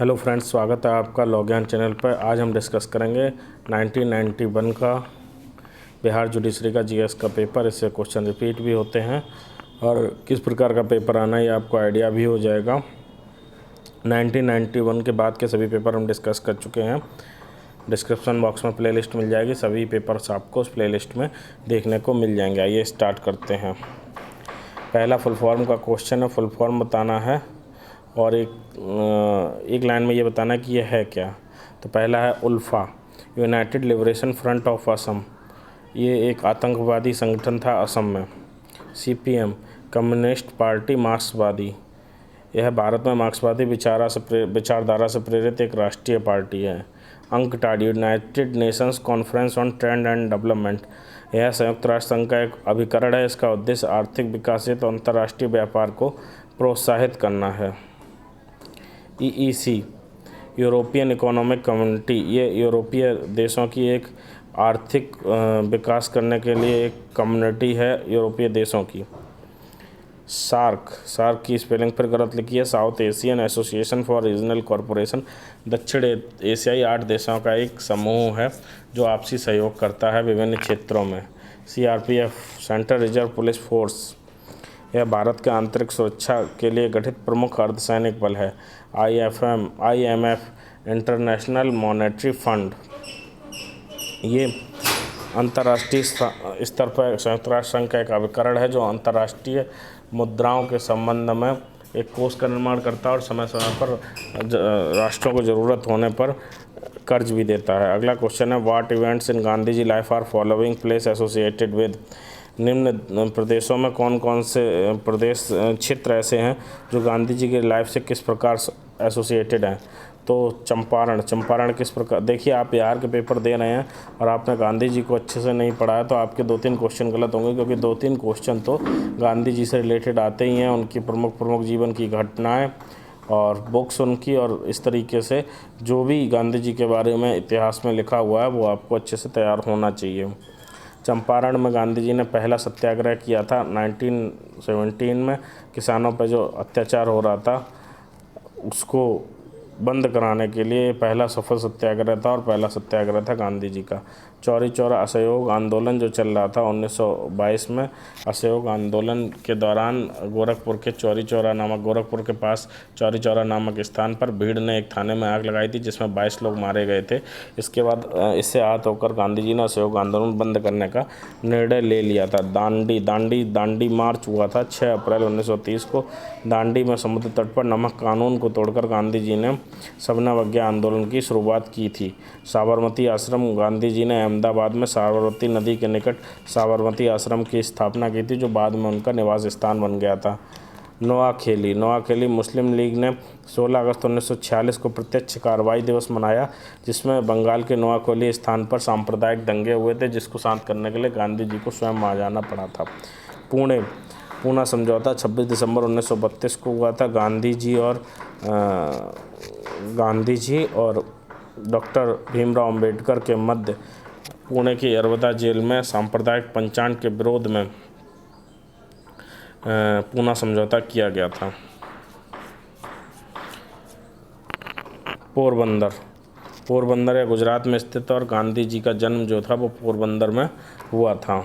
Hello friends, स्वागत है आपका लॉगयान चैनल पर। आज हम डिस्कस करेंगे 1991 का बिहार जुडिशरी का जीएस का पेपर। इससे क्वेश्चन रिपीट भी होते हैं और किस प्रकार का पेपर आना है ये आपको आइडिया भी हो जाएगा। 1991 के बाद के सभी पेपर हम डिस्कस कर चुके हैं। डिस्क्रिप्शन बॉक्स में प्लेलिस्ट मिल जाएगी, सभी पेपर्स आपको उस प्लेलिस्ट में देखने को मिल जाएंगे। आइए स्टार्ट करते हैं। पहला फुल फॉर्म का क्वेश्चन है, फुल फॉर्म बताना है और एक लाइन में ये बताना है कि ये है क्या। तो पहला है ULFA, United Liberation Front of Assam. ये एक आतंकवादी संगठन था असम में। सीपीएम, कम्युनिस्ट पार्टी मार्क्सवादी, यह भारत में मार्क्सवादी विचारधारा से प्रेरित एक राष्ट्रीय पार्टी है। UNCTAD, United Nations conference on trade and development, यह संयुक्त राष्ट्र संघ का एक अभिकरण है। इसका उद्देश्य आर्थिक विकासित और अंतर्राष्ट्रीय व्यापार को प्रोत्साहित करना है। ईईसी, यूरोपियन इकोनॉमिक कम्युनिटी, ये यूरोपीय देशों की एक आर्थिक विकास करने के लिए एक कम्युनिटी है यूरोपीय देशों की। सार्क की स्पेलिंग फिर गलत लिखी है, south Asian association for regional corporation, दक्षिण एशियाई 8 देशों का एक समूह है जो आपसी सहयोग करता है विभिन्न क्षेत्रों में। CRPF, central reserve police force, यह भारत के आंतरिक सुरक्षा के लिए गठित प्रमुख अर्धसैनिक बल है। आईएमएफ, इंटरनेशनल मॉनेटरी फंड, ये अंतर्राष्ट्रीय स्तर पर संयुक्त राष्ट्र संघ का एक अभिकरण है जो अंतर्राष्ट्रीय मुद्राओं के संबंध में एक कोष का निर्माण करता है और समय समय पर राष्ट्रों को ज़रूरत होने पर कर्ज भी देता है। अगला क्वेश्चन है, what events in Gandhi ji life are following place associated with. निम्न प्रदेशों में कौन कौन से प्रदेश क्षेत्र ऐसे हैं जो गांधी जी की लाइफ से किस प्रकार एसोसिएटेड हैं। तो चंपारण किस प्रकार, देखिए आप बिहार के पेपर दे रहे हैं और आपने गांधी जी को अच्छे से नहीं पढ़ा है तो आपके 2-3 क्वेश्चन गलत होंगे, क्योंकि 2-3 क्वेश्चन तो गांधी जी से रिलेटेड आते ही हैं। उनकी प्रमुख जीवन की घटनाएं और बुक्स उनकी, और इस तरीके से जो भी गांधी जी के बारे में इतिहास में लिखा हुआ है वो आपको अच्छे से तैयार होना चाहिए। चंपारण में गांधी जी ने पहला सत्याग्रह किया था 1917 में। किसानों पर जो अत्याचार हो रहा था उसको बंद कराने के लिए पहला सफल सत्याग्रह था और पहला सत्याग्रह था गांधी जी का। चौरी चौरा असहयोग आंदोलन जो चल रहा था 1922 में, असहयोग आंदोलन के दौरान गोरखपुर के पास चौरी चौरा नामक स्थान पर भीड़ ने एक थाने में आग लगाई थी जिसमें 22 लोग मारे गए थे। इसके बाद इससे आहत होकर गांधी जी ने असहयोग आंदोलन बंद करने का निर्णय ले लिया था। दांडी मार्च हुआ था 6 अप्रैल 1930 को। दांडी में समुद्र तट पर नमक कानून को तोड़कर गांधी जी ने सबनावज्ञा आंदोलन की शुरुआत की थी। साबरमती आश्रम, गांधी जी ने अहमदाबाद में साबरमती नदी के निकट साबरमती आश्रम की स्थापना की थी जो बाद में उनका निवास स्थान बन गया था। नोआखेली, मुस्लिम लीग ने 16 अगस्त 1946 को प्रत्यक्ष कार्रवाई दिवस मनाया जिसमें बंगाल के नोआखेली स्थान पर सांप्रदायिक दंगे हुए थे जिसको शांत करने के लिए गांधी जी को स्वयं आ जाना पड़ा था। पूना समझौता 26 दिसंबर 1932 को हुआ था। गांधी जी और डॉक्टर भीमराव अंबेडकर के मध्य पुणे की यरवदा जेल में सांप्रदायिक पंचायत के विरोध में पूना समझौता किया गया था। पोरबंदर या गुजरात में स्थित और गांधी जी का जन्म जो था वो पोरबंदर में हुआ था।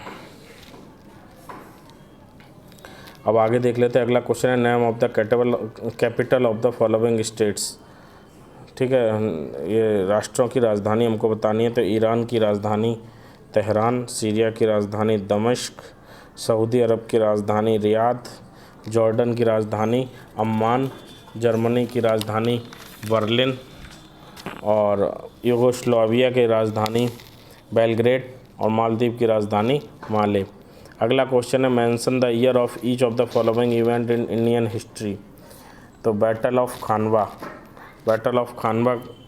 अब आगे देख लेते हैं। अगला क्वेश्चन है, name of the capital of the following states. ठीक है, ये राष्ट्रों की राजधानी हमको बतानी है। तो ईरान की राजधानी तेहरान, सीरिया की राजधानी दमिश्क, सऊदी अरब की राजधानी रियाद, जॉर्डन की राजधानी अम्मान, जर्मनी की राजधानी बर्लिन और यूगोस्लाविया की राजधानी बेलग्रेड और मालदीव की राजधानी माले। अगला क्वेश्चन है, mention the year of each of the following event in Indian history. तो बैटल ऑफ खानवा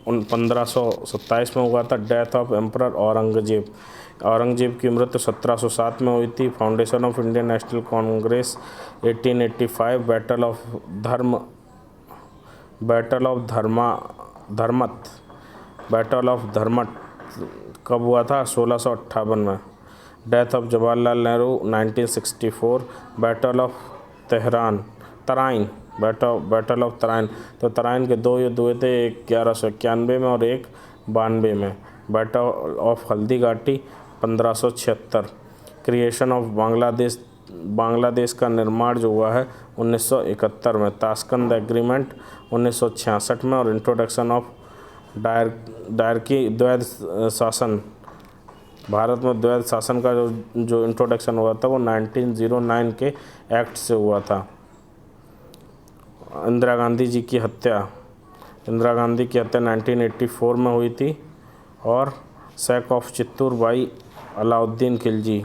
1527 में हुआ था। डेथ ऑफ एम्परर औरंगजेब की मृत्यु 1707 में हुई थी। Foundation of Indian National Congress 1885। Battle of Dharmat कब हुआ था? 1658 में। Death of Jawaharlal Nehru 1964। Battle of Tarain battle of Tarain, तो तराइन के 2 युद्ध हुए थे, एक 1191 में और एक 92 में। Battle of Haldi Ghati 1576। Creation of Bangladesh का निर्माण जो हुआ है 1971 में। ताशकंद एग्रीमेंट 1966 में। और इंट्रोडक्शन ऑफ डायरकी द्वैध शासन, भारत में द्वैध शासन का जो इंट्रोडक्शन हुआ था वो 1909 के एक्ट से हुआ था। इंदिरा गांधी की हत्या 1984 में हुई थी। और sack of Chittor by Alauddin Khilji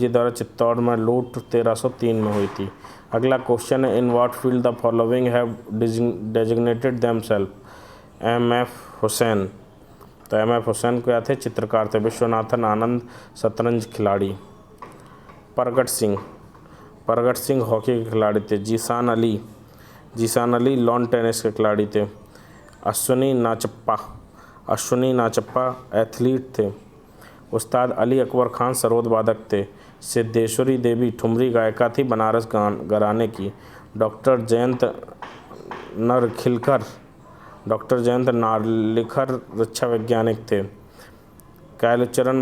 द्वारा चित्तौड़ में लूट 1303 में हुई थी। अगला क्वेश्चन है, in what field the following have designated themselves. M.F. Hussain, तो M.F. हुसैन क्या थे? चित्रकार थे। विश्वनाथन आनंद शतरंज खिलाड़ी। प्रगट सिंह हॉकी के खिलाड़ी थे। जीशान अली लॉन टेनिस के खिलाड़ी थे। अश्विनी नाचप्पा एथलीट थे। उस्ताद अली अकबर खान सरोद वादक थे। सिद्धेश्वरी देवी ठुमरी गायिका थी बनारस घराने की। डॉक्टर जयंत नार्लिकर रक्षा वैज्ञानिक थे। कालूचरण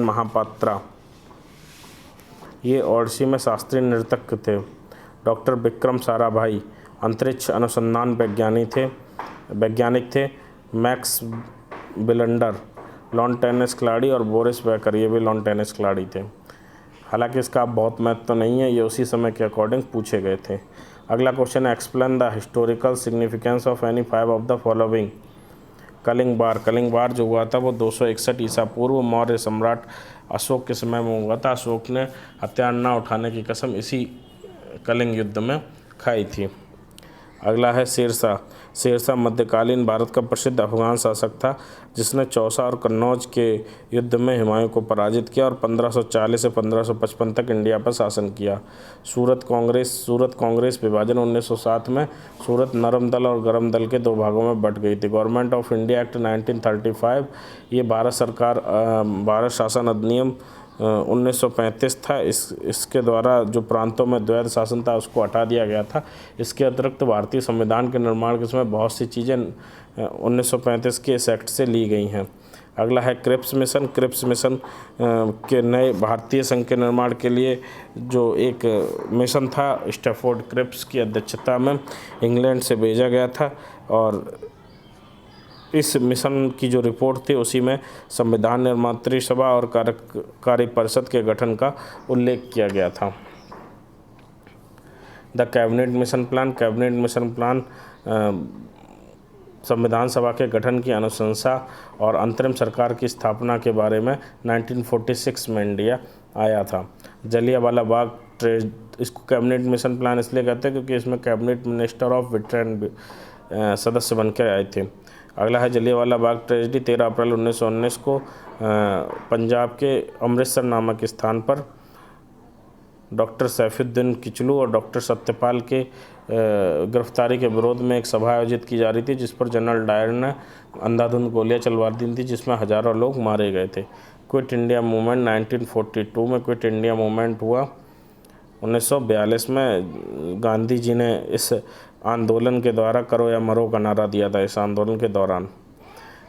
महापात्रा ये ओडिसी में शास्त्रीय नर्तक थे। डॉक्टर विक्रम साराभाई अंतरिक्ष अनुसंधान वैज्ञानिक थे। मैक्स बिलंडर लॉन टेनिस खिलाड़ी। और बोरिस बेकर ये भी लॉन टेनिस खिलाड़ी थे। हालांकि इसका बहुत महत्व तो नहीं है, ये उसी समय के अकॉर्डिंग पूछे गए थे। अगला क्वेश्चन है, explain the historical significance of any 5 of the following. Kalinga war जो हुआ था वो 261 ईसा पूर्व मौर्य सम्राट अशोक के समय में हुआ था। अशोक ने हथियार न उठाने की कसम इसी कलिंग युद्ध में खाई थी। अगला है शेरशाह मध्यकालीन भारत का प्रसिद्ध अफगान शासक था जिसने चौसा और कन्नौज के युद्ध में हुमायूं को पराजित किया और 1540 से 1555 तक इंडिया पर शासन किया। सूरत कांग्रेस विभाजन 1907 में सूरत नरम दल और गरम दल के 2 भागों में बंट गई थी। गवर्नमेंट ऑफ इंडिया एक्ट 1935 ये भारत शासन अधिनियम 1935 था। इसके द्वारा जो प्रांतों में द्वैध शासन था उसको हटा दिया गया था। इसके अतिरिक्त भारतीय संविधान के निर्माण के समय बहुत सी चीज़ें 1935 के इस एक्ट से ली गई हैं। अगला है क्रिप्स मिशन के नए भारतीय संघ के निर्माण के लिए जो एक मिशन था स्टैफोर्ड क्रिप्स की अध्यक्षता में इंग्लैंड से भेजा गया था। और इस मिशन की जो रिपोर्ट थी उसी में संविधान निर्मात्री सभा और कार्य परिषद के गठन का उल्लेख किया गया था। द कैबिनेट मिशन प्लान संविधान सभा के गठन की अनुशंसा और अंतरिम सरकार की स्थापना के बारे में 1946 में इंडिया आया था। जलियांवाला बाग इसको कैबिनेट मिशन प्लान इसलिए कहते हैं क्योंकि इसमें कैबिनेट मिनिस्टर ऑफ वेटरन सदस्य बनकर आए थे। अगला है जलियांवाला बाग ट्रेजेडी 13 अप्रैल 1919 को पंजाब के अमृतसर नामक स्थान पर डॉक्टर सैफुद्दीन किचलू और डॉक्टर सत्यपाल के गिरफ्तारी के विरोध में एक सभा आयोजित की जा रही थी जिस पर जनरल डायर ने अंधाधुंध गोलियां चलवा दी थी जिसमें हज़ारों लोग मारे गए थे। क्विट इंडिया मूवमेंट 1942 में क्विट इंडिया मूवमेंट हुआ। 1942 में गांधी जी ने इस आंदोलन के द्वारा करो या मरो का नारा दिया था इस आंदोलन के दौरान।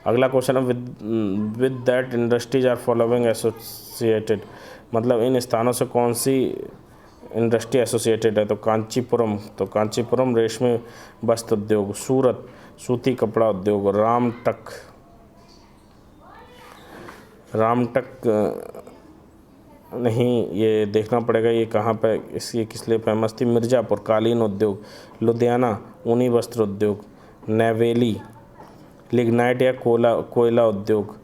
अगला क्वेश्चन है with that industries are following associated, मतलब इन स्थानों से कौन सी इंडस्ट्री एसोसिएटेड है। तो कांचीपुरम रेशमी वस्त्र उद्योग। सूरत सूती कपड़ा उद्योग। रामटक नहीं, ये देखना पड़ेगा ये कहाँ पे इसकी किस लिए फेमस थी। मिर्ज़ापुर कालीन उद्योग। लुधियाना ऊनी वस्त्र उद्योग। नेवेली लिग्नाइट या कोयला उद्योग।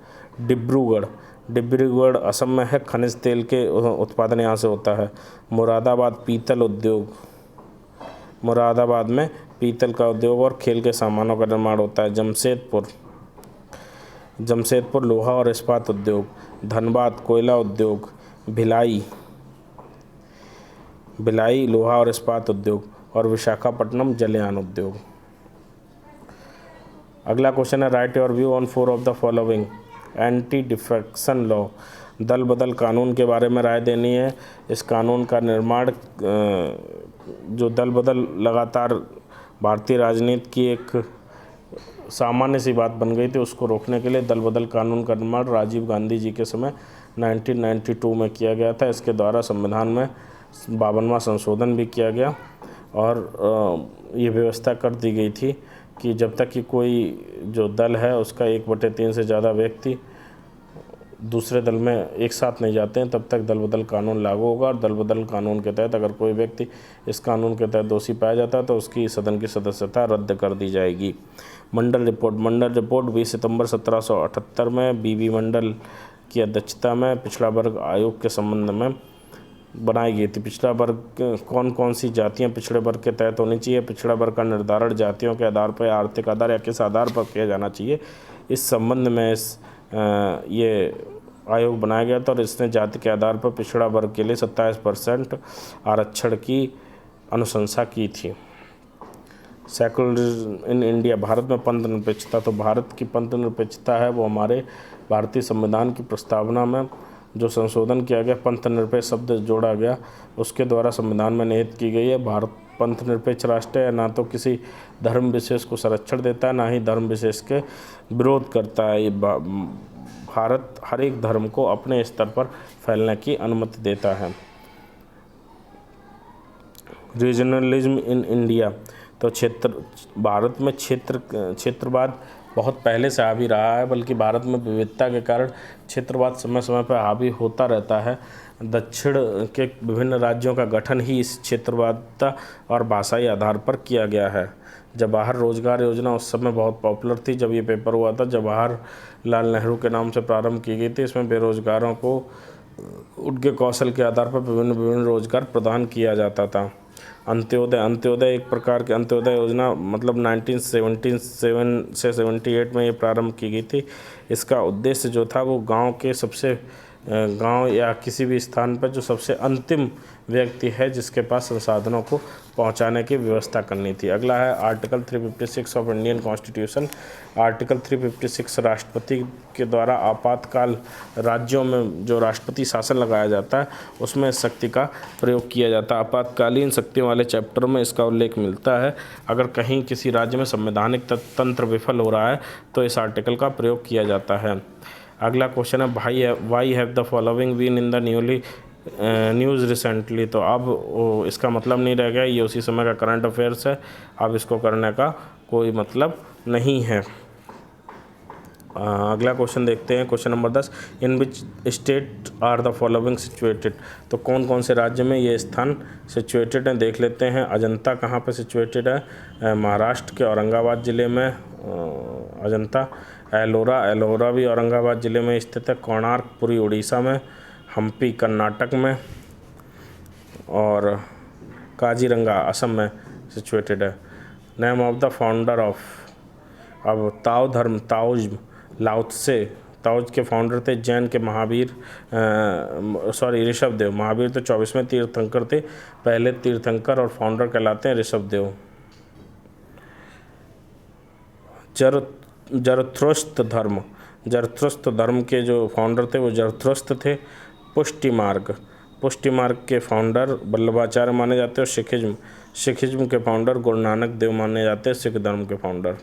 डिब्रूगढ़ असम में है, खनिज तेल के उत्पादन यहाँ से होता है। मुरादाबाद पीतल उद्योग, मुरादाबाद में पीतल का उद्योग और खेल के सामानों का निर्माण होता है। जमशेदपुर लोहा और इस्पात उद्योग। धनबाद कोयला उद्योग। भिलाई लोहा और इस्पात उद्योग। और विशाखापट्टनम जलयान उद्योग। अगला क्वेश्चन है right your view on 4 of the following. Anti defection law, दल बदल कानून के बारे में राय देनी है। इस कानून का निर्माण जो दल बदल लगातार भारतीय राजनीति की एक सामान्य सी बात बन गई थी, उसको रोकने के लिए दल बदल कानून का निर्माण राजीव गांधी जी के समय 1992 में किया गया था। इसके द्वारा संविधान में 52वां संशोधन भी किया गया और ये व्यवस्था कर दी गई थी कि जब तक कि कोई जो दल है उसका 1/3 से ज़्यादा व्यक्ति दूसरे दल में एक साथ नहीं जाते हैं, तब तक दल बदल कानून लागू होगा। और दल बदल कानून के तहत अगर कोई व्यक्ति इस कानून के तहत दोषी पाया जाता है तो उसकी सदन की सदस्यता रद्द कर दी जाएगी। मंडल रिपोर्ट 20 सितंबर 1778 में बीबी मंडल की अध्यक्षता में पिछड़ा वर्ग आयोग के संबंध में बनाई गई थी। पिछड़ा वर्ग कौन कौन सी जातियां पिछड़े वर्ग के तहत होनी चाहिए, पिछड़ा वर्ग का निर्धारण जातियों के आधार पर, आर्थिक आधार या किस आधार पर किया जाना चाहिए, इस संबंध में ये आयोग बनाया गया था और इसने जाति के आधार पर पिछड़ा वर्ग के लिए 27% आरक्षण की अनुशंसा की थी। सेकुलरिज्म इन इंडिया, भारत में पंथ निरपेक्षता। तो भारत की पंथ निरपेक्षता है वो हमारे भारतीय संविधान की प्रस्तावना में जो संशोधन किया गया, पंथ निरपेक्ष शब्द जोड़ा गया, उसके द्वारा संविधान में निहित की गई है। भारत पंथ निरपेक्ष राष्ट्र है, ना तो किसी धर्म विशेष को संरक्षण देता है, ना ही धर्म विशेष के विरोध करता है। ये भारत हर एक धर्म को अपने स्तर पर फैलने की अनुमति देता है। रीजनलिज्म इन इंडिया, तो भारत में क्षेत्रवाद बहुत पहले से हावी रहा है, बल्कि भारत में विविधता के कारण क्षेत्रवाद समय समय पर हावी होता रहता है। दक्षिण के विभिन्न राज्यों का गठन ही इस क्षेत्रवादिता और भाषाई आधार पर किया गया है। जवाहर रोजगार योजना उस समय बहुत पॉपुलर थी जब ये पेपर हुआ था। जवाहरलाल नेहरू के नाम से प्रारंभ की गई थी। इसमें बेरोजगारों को उनके कौशल के आधार पर विभिन्न रोजगार प्रदान किया जाता था। अंत्योदय एक प्रकार की अंत्योदय योजना मतलब 1977 से 78 में ये प्रारंभ की गई थी। इसका उद्देश्य जो था वो गांव या किसी भी स्थान पर जो सबसे अंतिम व्यक्ति है जिसके पास संसाधनों को पहुंचाने की व्यवस्था करनी थी। अगला है article 356 of Indian constitution. Article 356 राष्ट्रपति के द्वारा आपातकाल राज्यों में जो राष्ट्रपति शासन लगाया जाता है उसमें इस शक्ति का प्रयोग किया जाता है। आपातकालीन शक्तियों वाले चैप्टर में इसका उल्लेख मिलता है। अगर कहीं किसी राज्य में संवैधानिक तंत्र विफल हो रहा है तो इस आर्टिकल का प्रयोग किया जाता है। अगला क्वेश्चन है why have the following been in the news recently. तो अब इसका मतलब नहीं रह गया, ये उसी समय का करंट अफेयर्स है, अब इसको करने का कोई मतलब नहीं है। अगला क्वेश्चन देखते हैं, question number 10, in which state are the following situated. तो कौन कौन से राज्य में ये स्थान सिचुएटेड हैं देख लेते हैं। अजंता कहाँ पे सिचुएटेड है? महाराष्ट्र के औरंगाबाद ज़िले में अजंता। एलोरा भी औरंगाबाद ज़िले में स्थित है। कोणार्क पुरी उड़ीसा में। हम्पी कर्नाटक में और काजीरंगा असम में सिचुएटेड है। Name of the founder of, अब ताओज़्म लाओत्से, ताओज़ के फाउंडर थे जैन के ऋषभदेव। महावीर तो 24वें तीर्थंकर थे, पहले तीर्थंकर और फाउंडर कहलाते हैं ऋषभदेव। जरथुस्त्र धर्म के जो फाउंडर थे वो जरथुस्त्र थे। पुष्टि मार्ग के फाउंडर वल्लभाचार्य माने जाते हैं। और सिखिज्म के फाउंडर गुरु नानक देव माने जाते हैं, सिख धर्म के फाउंडर।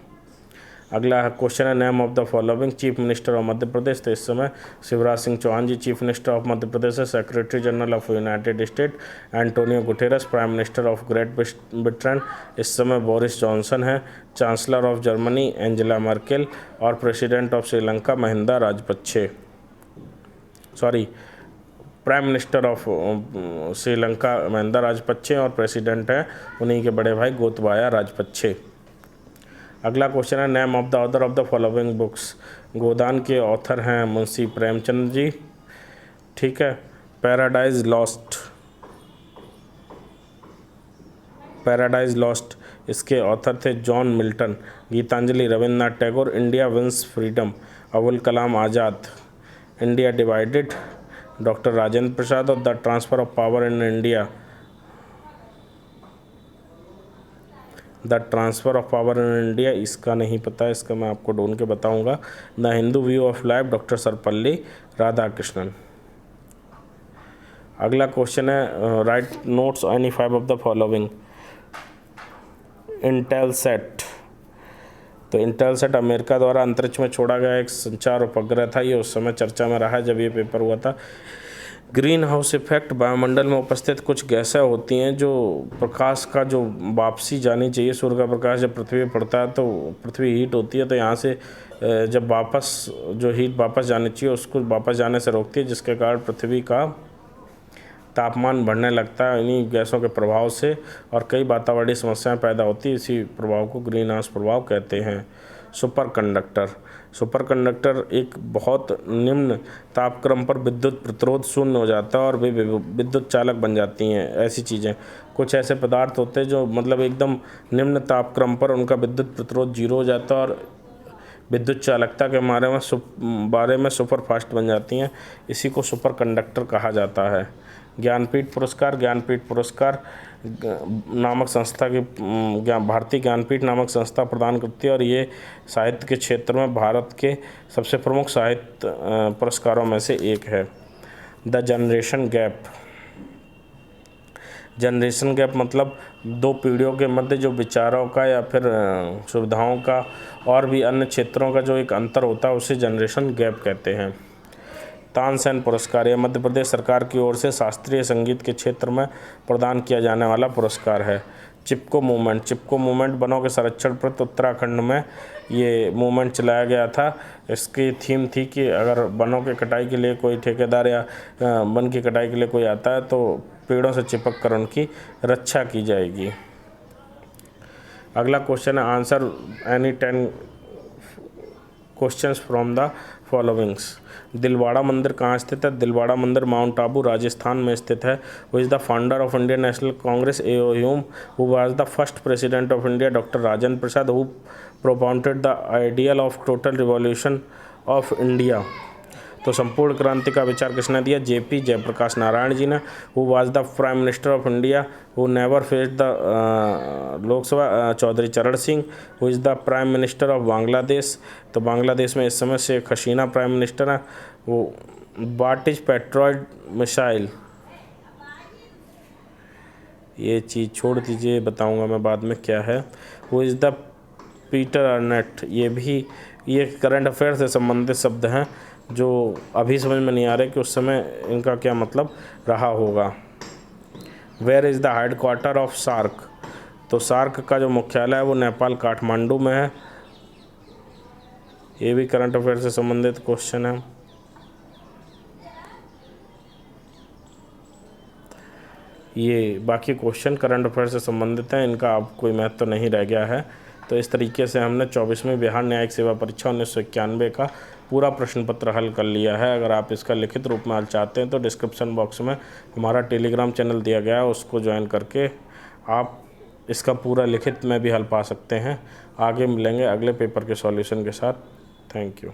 अगला क्वेश्चन है name of the following chief minister of Madhya Pradesh. तो इस समय Shivraj Singh Chauhan ji chief minister of Madhya Pradesh है। Secretary general of United State Antonio Guterres. Prime minister of Great Britain इस समय बोरिस जॉनसन है। Chancellor of Germany Angela Merkel. और president of Sri Lanka Mahinda Rajapaksa. Prime minister of Sri Lanka Mahinda Rajapaksa और president है उन्हीं के बड़े भाई गोतबाया राजपक्षे। अगला क्वेश्चन है name of the author of the following books. Godan के ऑथर हैं मुंशी प्रेमचंद जी, ठीक है। पैराडाइज लॉस्ट इसके ऑथर थे John Milton. Gitanjali Rabindranath Tagore. India Wins Freedom Abul Kalam Azad. India Divided doctor Rajendra Prasad. और the transfer of power in India, इसका नहीं पता, इसका मैं आपको ढूंढ के बताऊंगा। The Hindu view of life doctor Sarvepalli Radhakrishnan. अगला क्वेश्चन है right notes any 5 of the following. Intelsat, तो इंटेलसेट अमेरिका द्वारा अंतरिक्ष में छोड़ा गया एक संचार उपग्रह था। ये उस समय चर्चा में रहा जब ये पेपर हुआ था। ग्रीन हाउस इफेक्ट, वायुमंडल में उपस्थित कुछ गैसें होती हैं जो प्रकाश का जो वापसी जानी चाहिए, सूर्य का प्रकाश जब पृथ्वी पर पड़ता है तो पृथ्वी हीट होती है, तो यहाँ से जब वापस जो हीट वापस जानी चाहिए उसको वापस जाने से रोकती है, जिसके कारण पृथ्वी का तापमान बढ़ने लगता है इन्हीं गैसों के प्रभाव से, और कई वातावरणीय समस्याएं पैदा होती है। इसी प्रभाव को ग्रीन हाउस प्रभाव कहते हैं। सुपर कंडक्टर, सुपर कंडक्टर एक बहुत निम्न तापक्रम पर विद्युत प्रतिरोध शून्य हो जाता है और वे विद्युत चालक बन जाती हैं। ऐसी चीज़ें, कुछ ऐसे पदार्थ होते हैं जो मतलब एकदम निम्न तापक्रम पर उनका विद्युत प्रतिरोध जीरो हो जाता है और विद्युत चालकता के बारे में सुपर फास्ट बन जाती हैं। इसी को सुपर कंडक्टर कहा जाता है। ज्ञानपीठ पुरस्कार, ज्ञानपीठ पुरस्कार नामक संस्था की भारतीय ज्ञानपीठ नामक संस्था प्रदान करती है और ये साहित्य के क्षेत्र में भारत के सबसे प्रमुख साहित्य पुरस्कारों में से एक है। The generation gap, generation gap मतलब दो पीढ़ियों के मध्य जो विचारों का या फिर सुविधाओं का और भी अन्य क्षेत्रों का जो एक अंतर होता है उसे जनरेशन गैप कहते हैं। तानसेन पुरस्कार, यह मध्य प्रदेश सरकार की ओर से शास्त्रीय संगीत के क्षेत्र में प्रदान किया जाने वाला पुरस्कार है। चिपको मूवमेंट, चिपको मूवमेंट वनों के संरक्षण पर उत्तराखंड में ये मूवमेंट चलाया गया था। इसकी थीम थी कि अगर वनों की कटाई के लिए कोई ठेकेदार या वन की कटाई के लिए कोई आता है तो पेड़ों से चिपक कर उनकी रक्षा की जाएगी। अगला क्वेश्चन है answer any 10 questions from the followings. Dilwara मंदिर कहाँ स्थित है? दिलवाड़ा मंदिर माउंट आबू राजस्थान में स्थित है। Who is the founder of Indian National Congress AOUM? Who was the first president of India? Doctor Rajendra Prasad. Who propounded the ideal of total revolution of India? तो संपूर्ण क्रांति का विचार किसने दिया? JP जयप्रकाश नारायण जी ने। Who was the prime minister of India who never faced the Lok Sabha? Chaudhary Charan Singh. Who is the prime minister of Bangladesh? तो बांग्लादेश में इस समय शेख हसीना प्राइम मिनिस्टर है। वो व्हाट इज पेट्रॉइड मिसाइल? ये चीज़ छोड़ दीजिए, बताऊंगा मैं बाद में क्या है। Who is the Peter ornate? ये करंट अफेयर से संबंधित शब्द हैं जो अभी समझ में नहीं आ रहे कि उस समय इनका क्या मतलब रहा होगा। Where is the headquarter of SAARC? तो सार्क का जो मुख्यालय है वो नेपाल काठमांडू में है। ये भी करंट अफेयर से संबंधित क्वेश्चन है। ये बाकी क्वेश्चन करंट अफेयर से संबंधित हैं, इनका अब कोई महत्व तो नहीं रह गया है। तो इस तरीके से हमने 24वीं बिहार न्यायिक सेवा परीक्षा 1991 का पूरा प्रश्न पत्र हल कर लिया है। अगर आप इसका लिखित रूप में हल चाहते हैं तो डिस्क्रिप्शन बॉक्स में हमारा टेलीग्राम चैनल दिया गया है, उसको ज्वाइन करके आप इसका पूरा लिखित में भी हल पा सकते हैं। आगे मिलेंगे अगले पेपर के सॉल्यूशन के साथ। Thank you.